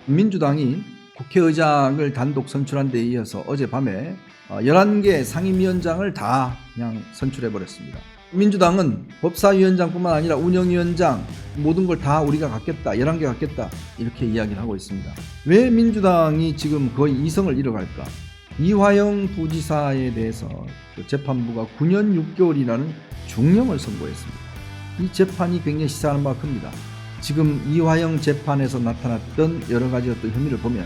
민주당이 국회의장을 단독 선출한 데 이어서 어젯밤에 11개 상임위원장을 다 그냥 선출해버렸습니다. 민주당은 법사위원장뿐만 아니라 운영위원장 모든 걸 다 우리가 갖겠다, 11개 갖겠다 이렇게 이야기를 하고 있습니다. 왜 민주당이 지금 거의 이성을 잃어갈까? 이화영 부지사에 대해서 재판부가 9년 6개월이라는 중형을 선고했습니다. 이 재판이 굉장히 시사하는 바가 큽니다. 지금 이화영 재판에서 나타났던 여러 가지 어떤 혐의를 보면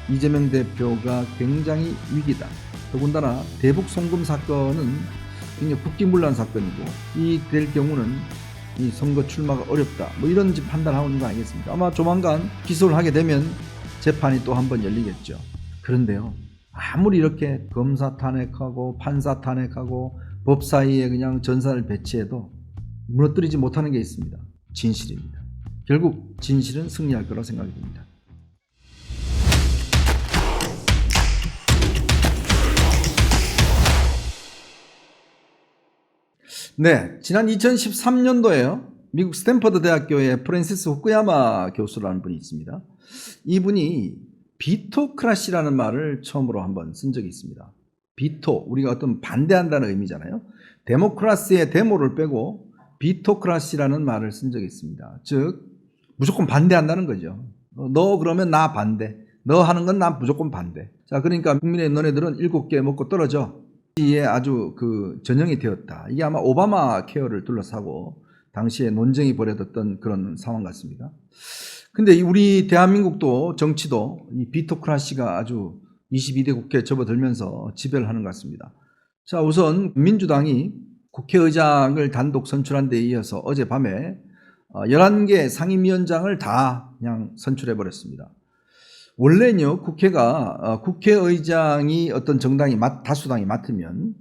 이재명 대표가 굉장히 위기다. 더군다나 대북 송금 사건은 굉장히 국기문란 사건이고 이 될 경우는 이 선거 출마가 어렵다. 뭐 이런 판단을 하는 거 아니겠습니까? 아마 조만간 기소를 하게 되면 재판이 또 한 번 열리겠죠. 그런데요, 아무리 이렇게 검사 탄핵하고 판사 탄핵하고 법사위에 그냥 전사를 배치해도 무너뜨리지 못하는 게 있습니다. 진실입니다. 결국 진실은 승리할 거라고 생각이 듭니다. 네, 지난 2013년도에요. 미국 스탠퍼드 대학교의 프랜시스 후쿠야마 교수라는 분이 있습니다. 이분이 비토크라시라는 말을 처음으로 한번 쓴 적이 있습니다. 비토, 우리가 어떤 반대한다는 의미잖아요. 데모크라시의 데모를 빼고 비토크라시라는 말을 쓴 적이 있습니다. 즉 무조건 반대한다는 거죠. 너 그러면 나 반대, 너 하는 건 나 무조건 반대. 자, 그러니까 국민의 너네들은 7개 먹고 떨어져. 이에 아주 전형이 되었다. 이게 아마 오바마 케어를 둘러싸고 당시에 논쟁이 벌어졌던 그런 상황 같습니다. 근데 우리 대한민국도 정치도 이 비토크라시가 아주 22대 국회에 접어들면서 지배를 하는 것 같습니다. 자, 우선 민주당이 국회의장을 단독 선출한 데 이어서 어젯밤에 11개 상임위원장을 다 그냥 선출해버렸습니다. 원래는요, 국회가 국회의장이 어떤 정당이 다수당이 맡으면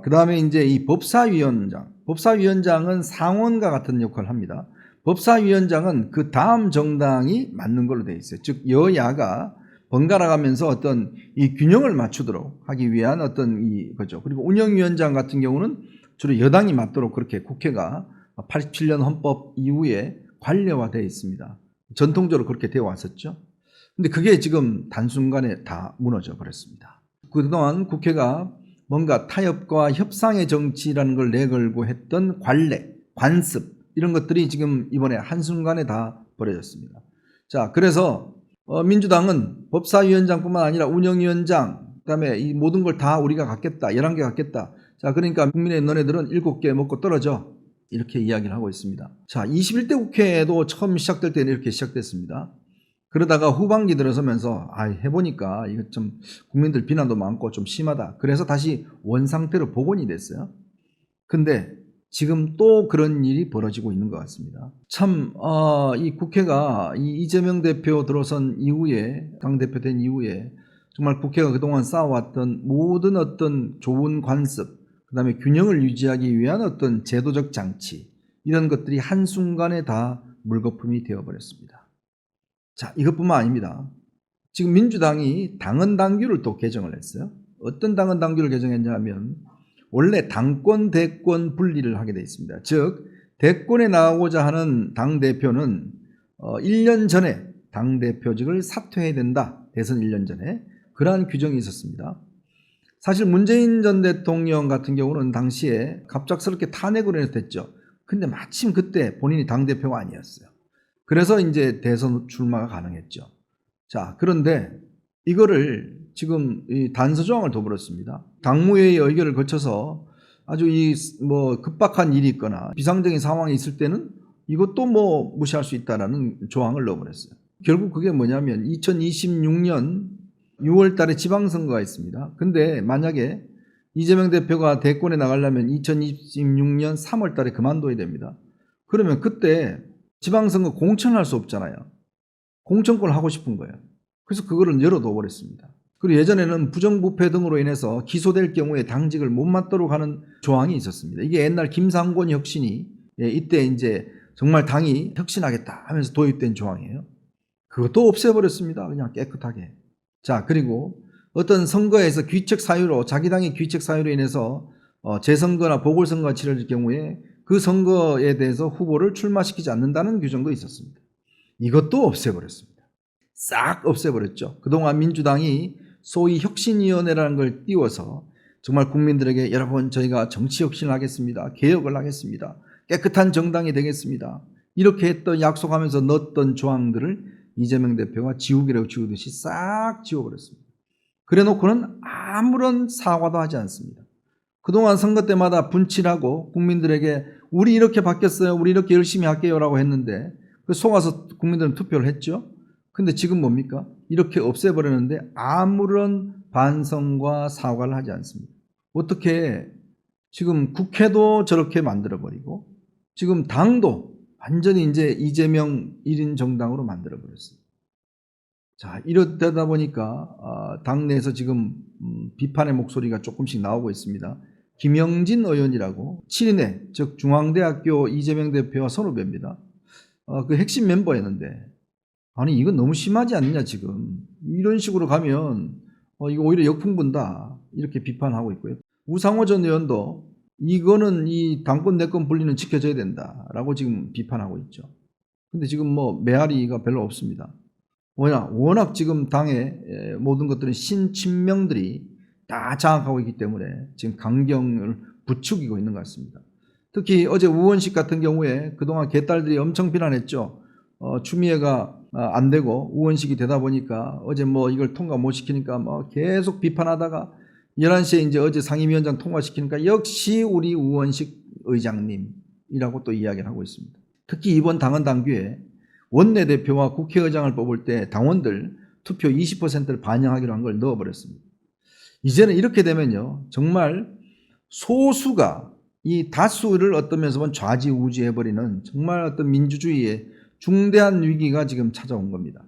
그 다음에 이제 이 법사위원장은 상원과 같은 역할을 합니다. 법사위원장은 그 다음 정당이 맡는 걸로 되어 있어요. 즉 여야가 번갈아 가면서 어떤 이 균형을 맞추도록 하기 위한 어떤 거죠. 그리고 운영위원장 같은 경우는 주로 여당이 맡도록 그렇게 국회가 87년 헌법 이후에 관례화되어 있습니다. 전통적으로 그렇게 되어 왔었죠. 근데 그게 지금 단순간에 다 무너져 버렸습니다. 그동안 국회가 뭔가 타협과 협상의 정치라는 걸 내걸고 했던 관례, 관습 이런 것들이 지금 이번에 한순간에 다 버려졌습니다. 자, 그래서 민주당은 법사위원장뿐만 아니라 운영위원장, 그다음에 이 모든 걸 다 우리가 갖겠다, 11개 갖겠다. 자, 그러니까 국민의 너네들은 7개 먹고 떨어져. 이렇게 이야기를 하고 있습니다. 자, 21대 국회도 처음 시작될 때는 이렇게 시작됐습니다. 그러다가 후반기 들어서면서 해보니까 이거 좀 국민들 비난도 많고 좀 심하다. 그래서 다시 원상태로 복원이 됐어요. 근데 지금 또 그런 일이 벌어지고 있는 것 같습니다. 참 이 국회가 이재명 대표 들어선 이후에, 당대표 된 이후에 정말 국회가 그동안 쌓아왔던 모든 어떤 좋은 관습, 그 다음에 균형을 유지하기 위한 어떤 제도적 장치, 이런 것들이 한순간에 다 물거품이 되어버렸습니다. 자, 이것뿐만 아닙니다. 지금 민주당이 당헌당규를 또 개정을 했어요. 어떤 당헌당규를 개정했냐 하면 원래 당권, 대권 분리를 하게 되어 있습니다. 즉 대권에 나가고자 하는 당대표는 1년 전에 당대표직을 사퇴해야 된다. 대선 1년 전에. 그러한 규정이 있었습니다. 사실 문재인 전 대통령 같은 경우는 당시에 갑작스럽게 탄핵으로 해서 됐죠. 근데 마침 그때 본인이 당대표가 아니었어요. 그래서 이제 대선 출마가 가능했죠. 자, 그런데 이거를 지금 이 단서조항을 둬버렸습니다. 당무회의 의결을 거쳐서 아주 급박한 일이 있거나 비상적인 상황이 있을 때는 이것도 무시할 수 있다라는 조항을 넣어버렸어요. 결국 그게 뭐냐면 2026년 6월 달에 지방선거가 있습니다. 근데 만약에 이재명 대표가 대권에 나가려면 2026년 3월 달에 그만둬야 됩니다. 그러면 그때 지방선거 공천할 수 없잖아요. 공천권을 하고 싶은 거예요. 그래서 그거를 열어둬 버렸습니다. 그리고 예전에는 부정부패 등으로 인해서 기소될 경우에 당직을 못 맡도록 하는 조항이 있었습니다. 이게 옛날 김상곤 혁신이 이때 이제 정말 당이 혁신하겠다 하면서 도입된 조항이에요. 그것도 없애버렸습니다. 그냥 깨끗하게. 자, 그리고 어떤 선거에서 귀책 사유로, 자기 당의 귀책 사유로 인해서 재선거나 보궐선거가 치러질 경우에 그 선거에 대해서 후보를 출마시키지 않는다는 규정도 있었습니다. 이것도 없애버렸습니다. 싹 없애버렸죠. 그동안 민주당이 소위 혁신위원회라는 걸 띄워서 정말 국민들에게 여러분 저희가 정치 혁신을 하겠습니다. 개혁을 하겠습니다. 깨끗한 정당이 되겠습니다. 이렇게 했던 약속하면서 넣었던 조항들을 이재명 대표가 지우개로 지우듯이 싹 지워버렸습니다. 그래놓고는 아무런 사과도 하지 않습니다. 그동안 선거 때마다 분칠하고 국민들에게 우리 이렇게 바뀌었어요. 우리 이렇게 열심히 할게요 라고 했는데 그 속아서 국민들은 투표를 했죠. 근데 지금 뭡니까? 이렇게 없애버렸는데 아무런 반성과 사과를 하지 않습니다. 어떻게 지금 국회도 저렇게 만들어버리고 지금 당도 완전히 이제 이재명 1인 정당으로 만들어버렸어요. 자, 이러다 보니까 당내에서 지금 비판의 목소리가 조금씩 나오고 있습니다. 김영진 의원이라고 7인회, 즉 중앙대학교 이재명 대표와 선후배입니다. 그 핵심 멤버였는데 아니 이건 너무 심하지 않느냐 지금. 이런 식으로 가면 이거 오히려 역풍 분다 이렇게 비판하고 있고요. 우상호 전 의원도 이거는 이 당권 내권 분리는 지켜져야 된다라고 지금 비판하고 있죠. 근데 지금 뭐 메아리가 별로 없습니다. 워낙 지금 당의 모든 것들은 신친명들이 다 장악하고 있기 때문에 지금 강경을 부추기고 있는 것 같습니다. 특히 어제 우원식 같은 경우에 그동안 개딸들이 엄청 비난했죠. 추미애가 안 되고 우원식이 되다 보니까 어제 뭐 이걸 통과 못 시키니까 뭐 계속 비판하다가 11시에 이제 어제 상임위원장 통과시키니까 역시 우리 우원식 의장님이라고 또 이야기를 하고 있습니다. 특히 이번 당헌 당규에 원내대표와 국회의장을 뽑을 때 당원들 투표 20%를 반영하기로 한 걸 넣어버렸습니다. 이제는 이렇게 되면요 정말 소수가 이 다수를 어떤 면에서 보면 좌지우지해버리는 정말 어떤 민주주의의 중대한 위기가 지금 찾아온 겁니다.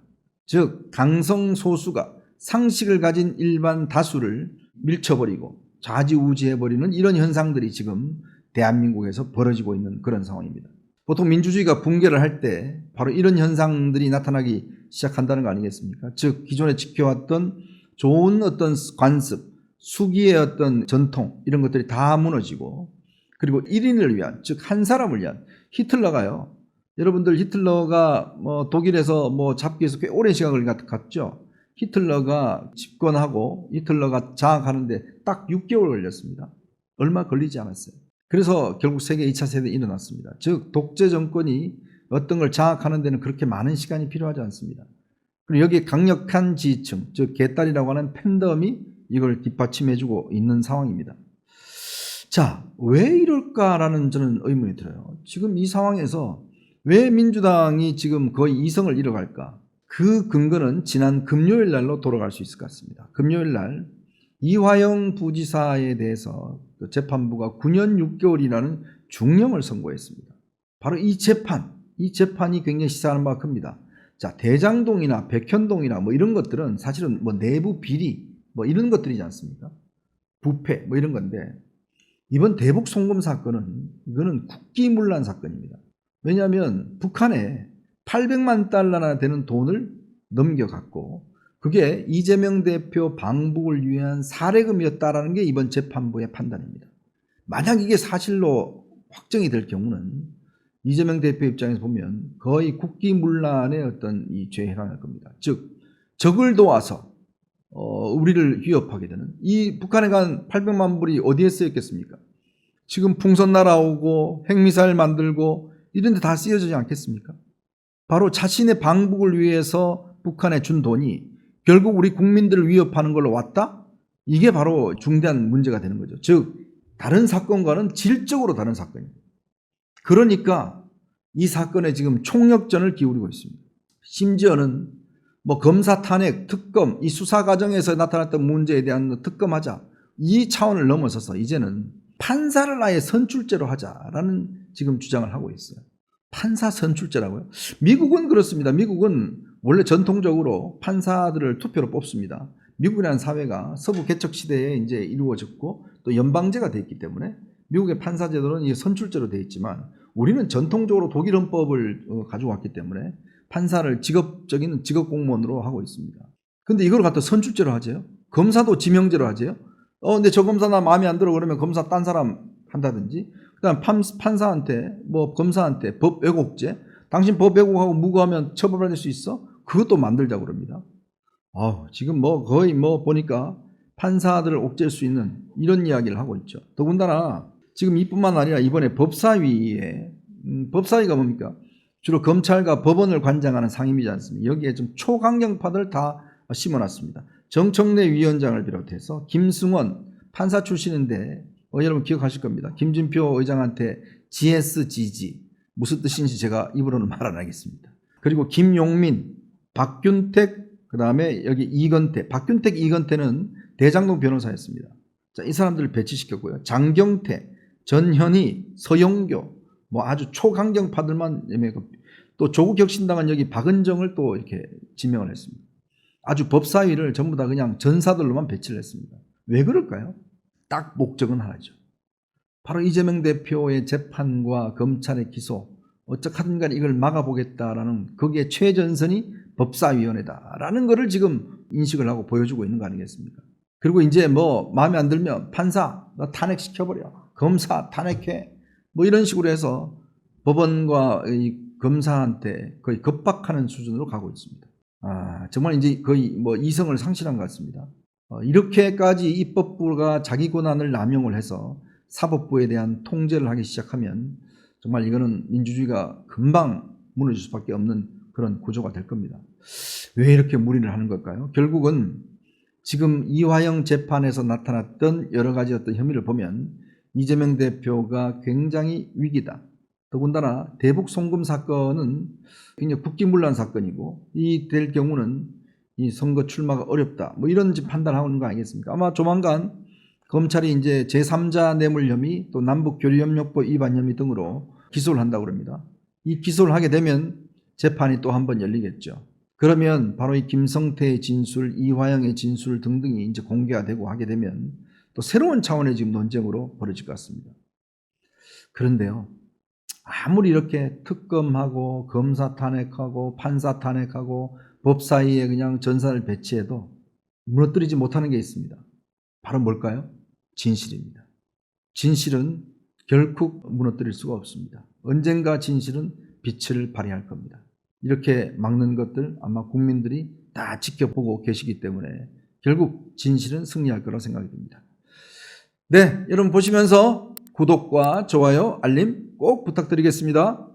즉 강성 소수가 상식을 가진 일반 다수를 밀쳐버리고 좌지우지해버리는 이런 현상들이 지금 대한민국에서 벌어지고 있는 그런 상황입니다. 보통 민주주의가 붕괴를 할 때 바로 이런 현상들이 나타나기 시작한다는 거 아니겠습니까? 즉 기존에 지켜왔던 좋은 어떤 관습, 수기의 어떤 전통 이런 것들이 다 무너지고 그리고 1인을 위한 즉 한 사람을 위한 히틀러가요. 여러분들 히틀러가 뭐 독일에서 뭐 잡기에서 꽤 오랜 시간을 갔죠. 히틀러가 집권하고 히틀러가 장악하는데 딱 6개월 걸렸습니다. 얼마 걸리지 않았어요. 그래서 결국 세계 2차 세대에 일어났습니다. 즉 독재 정권이 어떤 걸 장악하는 데는 그렇게 많은 시간이 필요하지 않습니다. 그리고 여기에 강력한 지지층, 즉 개딸이라고 하는 팬덤이 이걸 뒷받침해주고 있는 상황입니다. 자, 왜 이럴까라는 저는 의문이 들어요. 지금 이 상황에서 왜 민주당이 지금 거의 2성을 잃어갈까? 그 근거는 지난 금요일 날로 돌아갈 수 있을 것 같습니다. 금요일 날 이화영 부지사에 대해서 재판부가 9년 6개월이라는 중형을 선고했습니다. 바로 이 재판이 굉장히 시사하는 바가 큽니다. 자, 대장동이나 백현동이나 뭐 이런 것들은 사실은 뭐 내부 비리 뭐 이런 것들이지 않습니까? 부패 뭐 이런 건데 이번 대북 송금 사건은 이거는 국기문란 사건입니다. 왜냐하면 북한에 800만 달러나 되는 돈을 넘겨갔고 그게 이재명 대표 방북을 위한 사례금이었다라는 게 이번 재판부의 판단입니다. 만약 이게 사실로 확정이 될 경우는 이재명 대표 입장에서 보면 거의 국기문란의 어떤 이 죄에 해당할 겁니다. 즉 적을 도와서 우리를 위협하게 되는 이 북한에 간 800만 불이 어디에 쓰였겠습니까? 지금 풍선 날아오고 핵미사일 만들고 이런 데 다 쓰여지지 않겠습니까? 바로 자신의 방북을 위해서 북한에 준 돈이 결국 우리 국민들을 위협하는 걸로 왔다? 이게 바로 중대한 문제가 되는 거죠. 즉 다른 사건과는 질적으로 다른 사건입니다. 그러니까 이 사건에 지금 총력전을 기울이고 있습니다. 심지어는 뭐 검사 탄핵, 특검, 이 수사 과정에서 나타났던 문제에 대한 특검하자 이 차원을 넘어서서 이제는 판사를 아예 선출제로 하자라는 지금 주장을 하고 있어요. 판사 선출제라고요? 미국은 그렇습니다. 미국은 원래 전통적으로 판사들을 투표로 뽑습니다. 미국이라는 사회가 서부 개척 시대에 이제 이루어졌고 또 연방제가 되어 있기 때문에 미국의 판사 제도는 이게 선출제로 되어 있지만 우리는 전통적으로 독일 헌법을 가지고 왔기 때문에 판사를 직업적인 직업 공무원으로 하고 있습니다. 근데 이걸 갖다 선출제로 하재요? 검사도 지명제로 하재요? 근데 저 검사 나 마음에 안 들어 그러면 검사 딴 사람 한다든지 그다음 판사한테 뭐 검사한테 법 왜곡죄 당신 법 왜곡하고 무고하면 처벌받을 수 있어? 그것도 만들자고 그럽니다. 지금 뭐 거의 뭐 보니까 판사들을 옥죄일 수 있는 이런 이야기를 하고 있죠. 더군다나 지금 이뿐만 아니라 이번에 법사위에 법사위가 뭡니까? 주로 검찰과 법원을 관장하는 상임위지 않습니까? 여기에 좀 초강경파들 다 심어놨습니다. 정청래 위원장을 비롯해서 김승원 판사 출신인데 여러분 기억하실 겁니다. 김진표 의장한테 GSGG 무슨 뜻인지 제가 입으로는 말 안 하겠습니다. 그리고 김용민, 박균택, 그 다음에 여기 이건태, 박균택, 이건태는 대장동 변호사였습니다. 자, 이 사람들을 배치시켰고요. 장경태, 전현희, 서영교, 뭐 아주 초강경파들만 또 조국혁신당은 여기 박은정을 또 이렇게 지명을 했습니다. 아주 법사위를 전부 다 그냥 전사들로만 배치를 했습니다. 왜 그럴까요? 딱 목적은 하나죠. 바로 이재명 대표의 재판과 검찰의 기소, 어떻게든 간에 이걸 막아보겠다라는 거기에 최전선이 법사위원회다라는 것을 지금 인식을 하고 보여주고 있는 거 아니겠습니까? 그리고 이제 뭐 마음에 안 들면 판사 너 탄핵시켜버려, 검사 탄핵해, 뭐 이런 식으로 해서 법원과 이 검사한테 거의 겁박하는 수준으로 가고 있습니다. 정말 이제 거의 뭐 이성을 상실한 것 같습니다. 이렇게까지 입법부가 자기 권한을 남용을 해서 사법부에 대한 통제를 하기 시작하면 정말 이거는 민주주의가 금방 무너질 수밖에 없는 그런 구조가 될 겁니다. 왜 이렇게 무리를 하는 걸까요? 결국은 지금 이화영 재판에서 나타났던 여러 가지 어떤 혐의를 보면 이재명 대표가 굉장히 위기다. 더군다나 대북 송금 사건은 굉장히 국기문란 사건이고 이 될 경우는 이 선거 출마가 어렵다. 뭐 이런 판단하는 거 아니겠습니까? 아마 조만간 검찰이 이제 제3자 뇌물 혐의 또 남북교류협력법 위반 혐의 등으로 기소를 한다고 합니다. 이 기소를 하게 되면 재판이 또 한 번 열리겠죠. 그러면 바로 이 김성태의 진술, 이화영의 진술 등등이 이제 공개가 되고 하게 되면 또 새로운 차원의 지금 논쟁으로 벌어질 것 같습니다. 그런데요, 아무리 이렇게 특검하고 검사 탄핵하고 판사 탄핵하고 법사위에 그냥 전사를 배치해도 무너뜨리지 못하는 게 있습니다. 바로 뭘까요? 진실입니다. 진실은 결코 무너뜨릴 수가 없습니다. 언젠가 진실은 빛을 발휘할 겁니다. 이렇게 막는 것들 아마 국민들이 다 지켜보고 계시기 때문에 결국 진실은 승리할 거라고 생각이 듭니다. 네, 여러분 보시면서 구독과 좋아요, 알림 꼭 부탁드리겠습니다.